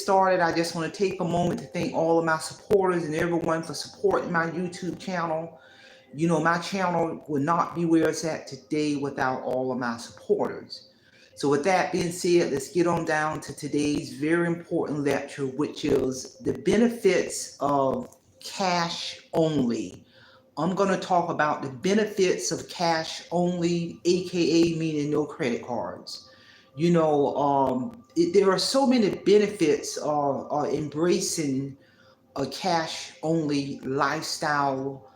started, I just want to take a moment to thank all of my supporters and everyone for supporting my YouTube channel. You know, my channel would not be where it's at today without all of my supporters. So with that being said, let's get on down to today's very important lecture, which is the benefits of cash only. I'm going to talk about the benefits of cash only, aka meaning no credit cards. You know, there are so many benefits of embracing a cash only lifestyle.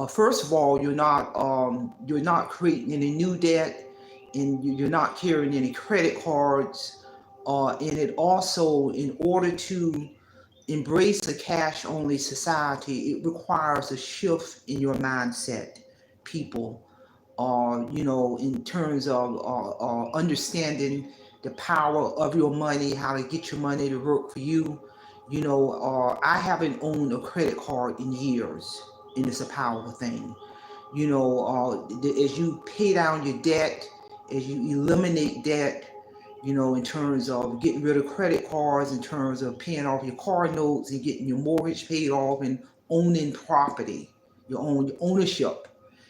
First of all, you're not creating any new debt, and you're not carrying any credit cards. And it also, in order to embrace a cash only society, it requires a shift in your mindset, people. You know, in terms of understanding the power of your money, how to get your money to work for you. You know, I haven't owned a credit card in years, and it's a powerful thing. You know, as you pay down your debt, as you eliminate debt, you know, in terms of getting rid of credit cards, in terms of paying off your car notes and getting your mortgage paid off and owning property, your own ownership.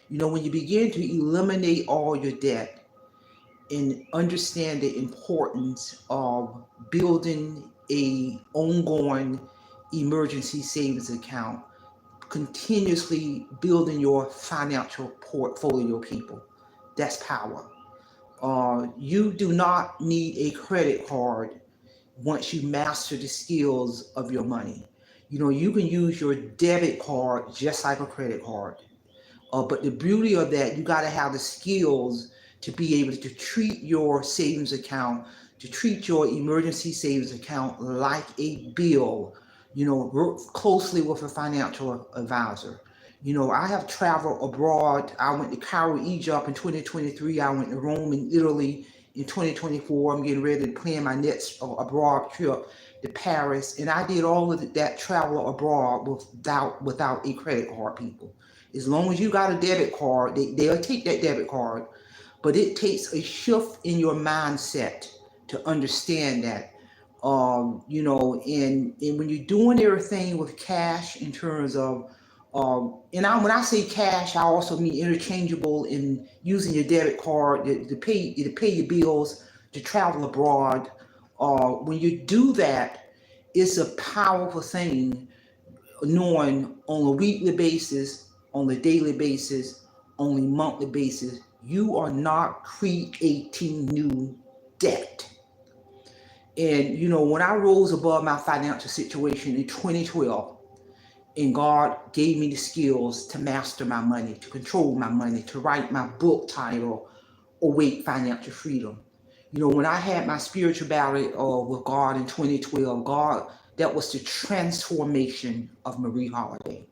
You know, when you begin to eliminate all your debt and understand the importance of building a ongoing emergency savings account, continuously building your financial portfolio, people, that's power. You do not need a credit card once you master the skills of your money. You know, you can use your debit card just like a credit card. But the beauty of that, you got to have the skills to be able to treat your savings account, to treat your emergency savings account like a bill. You know, work closely with a financial advisor. You know, I have traveled abroad. I went to Cairo, Egypt in 2023. I went to Rome and Italy in 2024. I'm getting ready to plan my next abroad trip to Paris. And I did all of that travel abroad without a credit card, people. As long as you got a debit card, they'll take that debit card. But it takes a shift in your mindset to understand that. You know, and when you're doing everything with cash in terms of, when I say cash, I also mean interchangeable in using your debit card to pay your bills, to travel abroad. When you do that, it's a powerful thing, knowing on a weekly basis, on a daily basis, on a monthly basis, you are not creating new debt. And, you know, when I rose above my financial situation in 2012, and God gave me the skills to master my money, to control my money, to write my book title, Awake Financial Freedom. You know, when I had my spiritual battle with God in 2012, that was the transformation of Marie Holiday.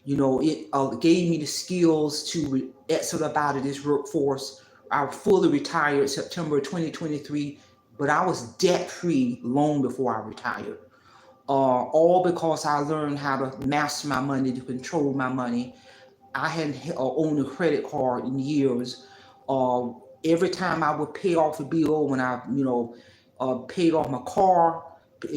You know, it gave me the skills to exit up out of this workforce. I fully retired September 2023, but I was debt free long before I retired. All because I learned how to master my money, to control my money. I hadn't owned a credit card in years. Every time I would pay off a bill, when I, paid off my car,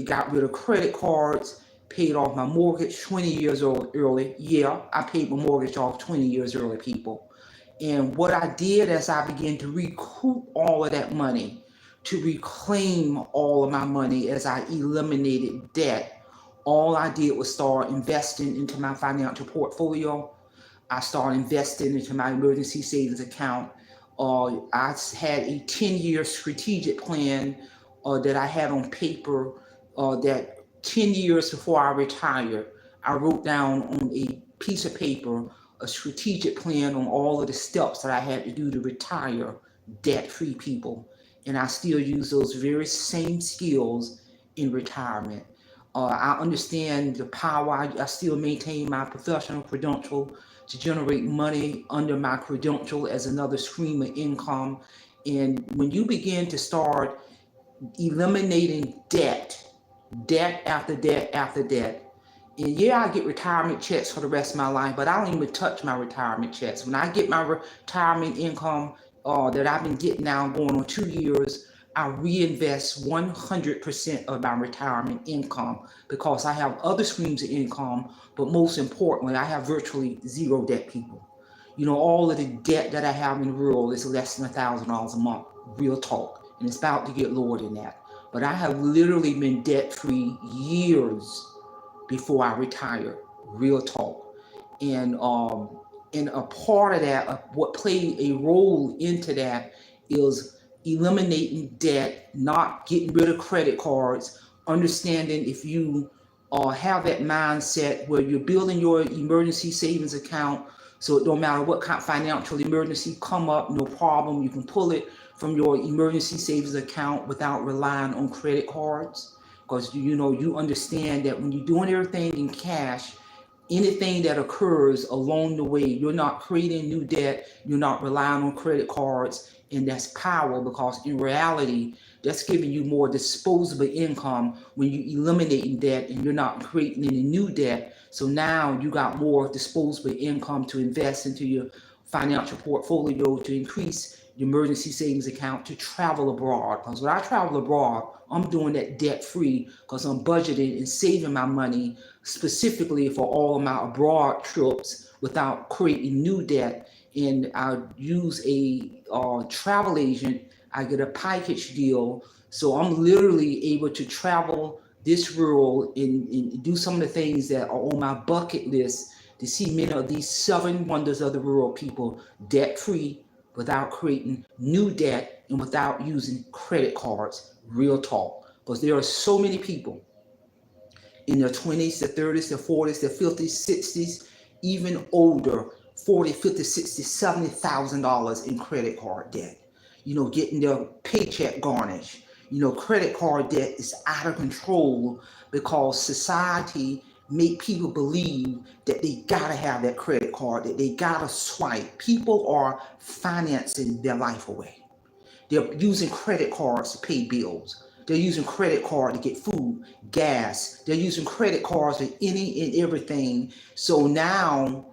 got rid of credit cards, paid off my mortgage 20 years early. Yeah, I paid my mortgage off 20 years early, people. And what I did as I began to recoup all of that money, to reclaim all of my money as I eliminated debt, all I did was start investing into my financial portfolio. I started investing into my emergency savings account. I had a 10-year strategic plan that I had on paper, that 10 years before I retired, I wrote down on a piece of paper a strategic plan on all of the steps that I had to do to retire debt-free, people. And I still use those very same skills in retirement. I understand the power. I still maintain my professional credential to generate money under my credential as another stream of income. And when you begin to start eliminating debt after debt after debt, and yeah, I get retirement checks for the rest of my life, but I don't even touch my retirement checks. When I get my retirement income that I've been getting now going on 2 years, I reinvest 100% of my retirement income because I have other streams of income, but most importantly, I have virtually zero debt, people. You know, all of the debt that I have in the rural is less than $1,000 a month, real talk, and it's about to get lower than that. But I have literally been debt-free years before I retired, real talk. And a part of that, what played a role into that, is eliminating debt, not getting rid of credit cards, understanding if you have that mindset where you're building your emergency savings account, so it don't matter what kind of financial emergency come up, no problem, you can pull it from your emergency savings account without relying on credit cards. Because you understand that when you're doing everything in cash, anything that occurs along the way, you're not creating new debt, you're not relying on credit cards, and that's power, because in reality, that's giving you more disposable income when you eliminating debt and you're not creating any new debt. So now you got more disposable income to invest into your financial portfolio, to increase your emergency savings account, to travel abroad. Because when I travel abroad, I'm doing that debt free because I'm budgeting and saving my money specifically for all of my abroad trips without creating new debt. And I use a travel agent. I get a package deal, so I'm literally able to travel this world and do some of the things that are on my bucket list, to see many of these 7 wonders of the world, people, debt free, without creating new debt and without using credit cards. Real talk, because there are so many people in their 20s, their 30s, their 40s, their 50s, 60s, even older, 40, 50, 60, $70,000 in credit card debt. Getting their paycheck garnished. Credit card debt is out of control because society make people believe that they gotta have that credit card, that they gotta swipe. People are financing their life away. They're using credit cards to pay bills. They're using credit card to get food, gas. They're using credit cards for any and everything. So now,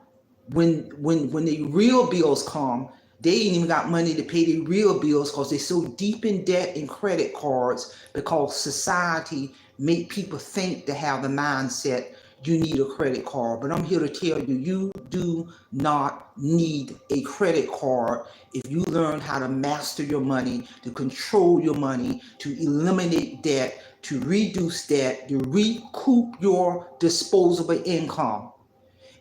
when the real bills come, they ain't even got money to pay the real bills because they're so deep in debt in credit cards, because society make people think to have the mindset you need a credit card. But I'm here to tell you, you do not need a credit card if you learn how to master your money, to control your money, to eliminate debt, to reduce debt, to recoup your disposable income,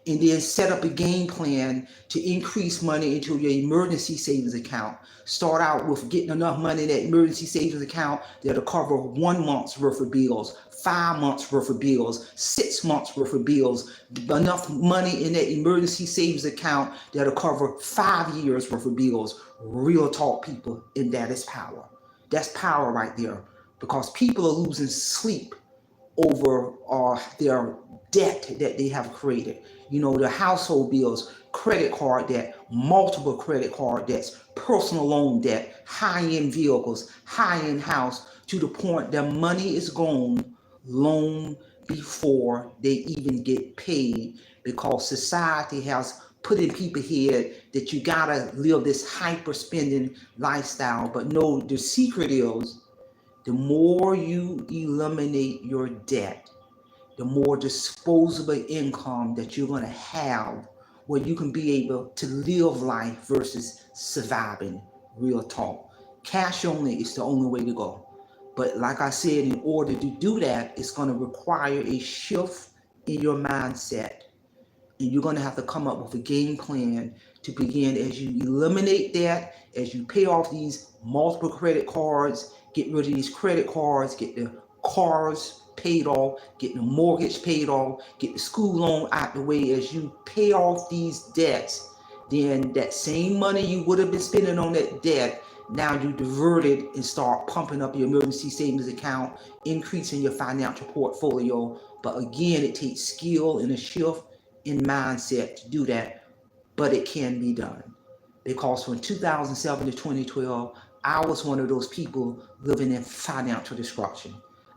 and then set up a game plan to increase money into your emergency savings account. Start out with getting enough money in that emergency savings account that'll cover 1 month's worth of bills, 5 months worth of bills, 6 months worth of bills, enough money in that emergency savings account that'll cover 5 years worth of bills. Real talk, people, and that is power. That's power right there, because people are losing sleep over their debt that they have created. The household bills, credit card debt, multiple credit card debts, personal loan debt, high-end vehicles, high-end house, to the point that money is gone long before they even get paid, because society has put in people's head that you gotta live this hyper spending lifestyle. But no, the secret is, the more you eliminate your debt, the more disposable income that you're going to have, where you can be able to live life versus surviving. Real talk. Cash only is the only way to go. But like I said, in order to do that, it's going to require a shift in your mindset. And you're going to have to come up with a game plan to begin, as you eliminate that, as you pay off these multiple credit cards, get rid of these credit cards, get the cars paid off, get the mortgage paid off, get the school loan out the way. As you pay off these debts, then that same money you would have been spending on that debt, now you divert it and start pumping up your emergency savings account, increasing your financial portfolio. But again, it takes skill and a shift in mindset to do that, but it can be done. Because from 2007 to 2012, I was one of those people living in financial destruction.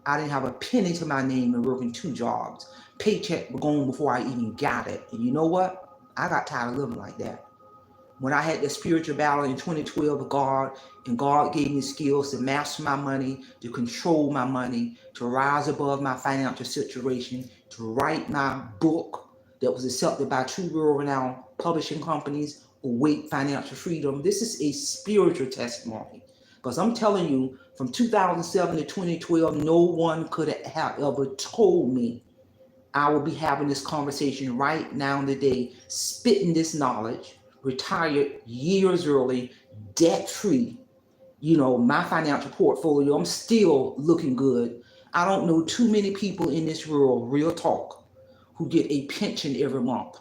I didn't have a penny to my name and working 2 jobs. Paycheck was gone before I even got it. And you know what? I got tired of living like that. When I had the spiritual battle in 2012 with God, and God gave me skills to master my money, to control my money, to rise above my financial situation, to write my book that was accepted by two world-renowned publishing companies, Awake Financial Freedom. This is a spiritual testimony. Because I'm telling you, from 2007 to 2012, no one could have ever told me I will be having this conversation right now today, spitting this knowledge, retired years early, debt-free. My financial portfolio, I'm still looking good. I don't know too many people in this world, real talk, who get a pension every month.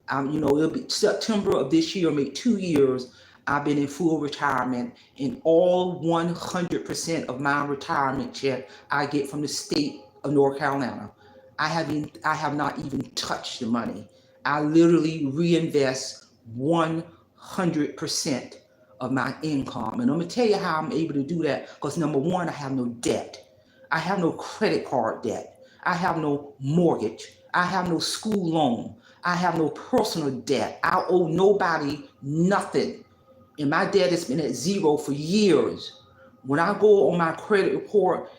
It'll be September of this year, make 2 years, I've been in full retirement, and all 100% of my retirement check I get from the state of North Carolina. I have not even touched the money. I literally reinvest 100% of my income. And I'm gonna tell you how I'm able to do that, because number one, I have no debt. I have no credit card debt. I have no mortgage. I have no school loan. I have no personal debt. I owe nobody nothing. And my debt has been at zero for years. When I go on my credit report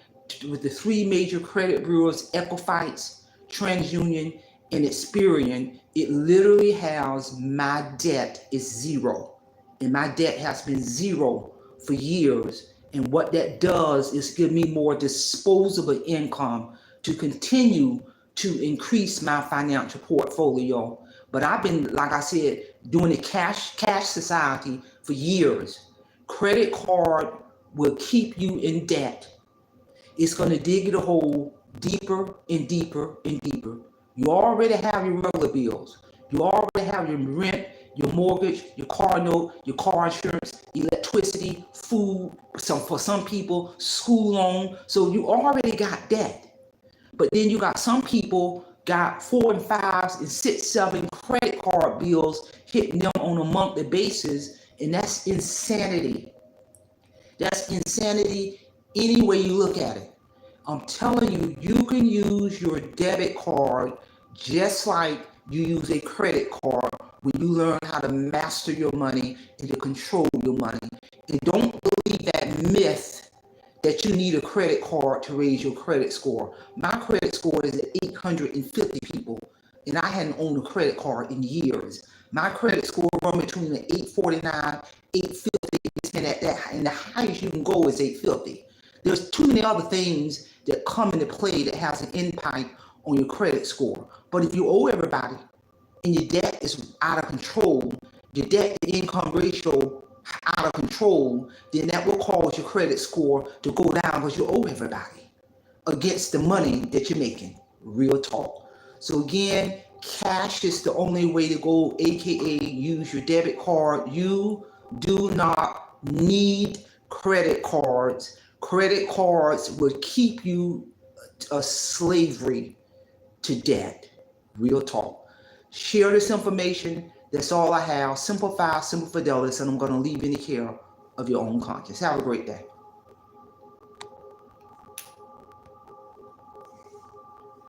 with the three major credit bureaus, Equifax, TransUnion, and Experian, it literally has my debt is zero. And my debt has been zero for years. And what that does is give me more disposable income to continue to increase my financial portfolio. But I've been, like I said, doing the cash society for years. Credit card will keep you in debt. It's going to dig you a hole deeper and deeper and deeper. You already have your regular bills. You already have your rent, your mortgage, your car note, your car insurance, electricity, food, for some people, school loan. So you already got debt. But then you got some people got 4 and 5s and 6, 7 credit card bills hitting them on a monthly basis, and that's insanity. That's insanity any way you look at it. I'm telling you, you can use your debit card just like you use a credit card when you learn how to master your money and to control your money. And don't believe that myth that you need a credit card to raise your credit score. My credit score is at 850 people, and I hadn't owned a credit card in years. My credit score run between the 849, 850, and the highest you can go is 850. There's too many other things that come into play that has an impact on your credit score. But if you owe everybody and your debt is out of control, your debt to income ratio out of control, then that will cause your credit score to go down because you owe everybody against the money that you're making. Real talk. So again, cash is the only way to go, aka use your debit card. You do not need credit cards. Credit cards would keep you a slavery to debt. Real talk. Share this information. That's all I have. Simplify, simple fidelis, and I'm going to leave in the care of your own conscience. Have a great day.